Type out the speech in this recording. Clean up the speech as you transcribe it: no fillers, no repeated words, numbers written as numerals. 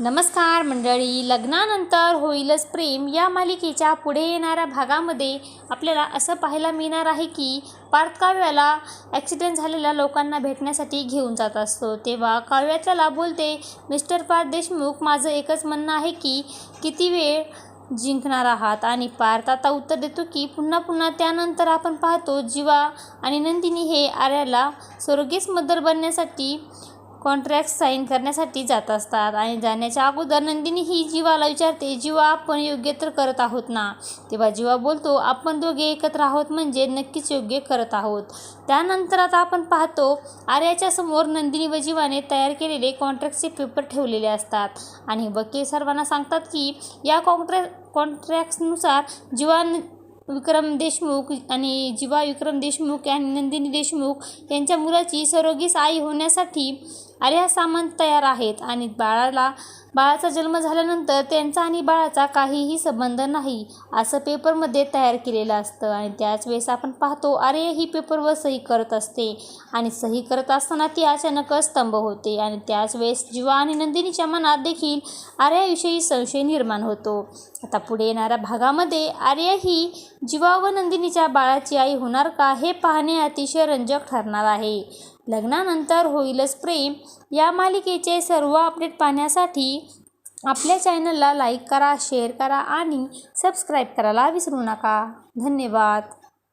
नमस्कार मंडळी, लग्नानंतर होईलच प्रेम या मालिकेच्या पुढे येणाऱ्या भागामध्ये आपल्याला असं पाहायला मिळणार आहे की पार्थ काव्याला ॲक्सिडेंट झालेल्या लोकांना भेटण्यासाठी घेऊन जात असतो। तेव्हा काव्या त्याला बोलते, मिस्टर पार्थ देशमुख, माझं एकच म्हणणं आहे की किती वेळ जिंकणार आहात। आणि पार्थ आता उत्तर देतो की पुन्हा त्यानंतर आपण पाहतो जीवा आणि नंदिनी हे आर्याला सरोगेट मदर बनण्यासाठी कॉन्ट्रॅक्ट साईन करण्यासाठी जात असतात। आणि जाण्याच्या अगोदर नंदिनी ही जीवाला विचारते, जीवा आपण योग्य तर करत आहोत ना? तेव्हा जीवा बोलतो, आपण दोघे एकत्र आहोत म्हणजे नक्कीच योग्य करत आहोत। त्यानंतर आता आपण पाहतो आर्याच्या समोर नंदिनी व जीवाने तयार केलेले कॉन्ट्रॅक्टचे पेपर ठेवलेले असतात आणि वकील सर्वांना सांगतात की या कॉन्ट्रॅक्ट्सनुसार विक्रम देशमुख आणि नंदिनी देशमुख यांच्या मुलाची सरोगेट आई होण्यासाठी आर्या सामंत तयार आहेत। आणि बाळाचा जन्म झाल्यानंतर त्यांचा आणि बाळाचा काहीही संबंध नाही असं पेपरमध्ये तयार केलेलं असतं। आणि त्याच वेळेस आपण पाहतो आर्या ही पेपरवर सही करत असते आणि सही करत असताना ती अचानकच स्तंभ होते। आणि त्याच वेळेस जीवा आणि नंदिनीच्या मनात देखील आर्याविषयी संशय निर्माण होतो। आता पुढे येणाऱ्या भागामध्ये आर्या ही जीवा व नंदिनीच्या बाळाची आई होणार का, हे पाहणे अतिशय रंजक ठरणार आहे। लग्नानंतर होईलच प्रेम या मालिकेचे सर्व अपडेट पाहण्यासाठी आपल्या चॅनलला लाईक करा, शेअर करा आणि सबस्क्राईब करायला विसरू नका। धन्यवाद।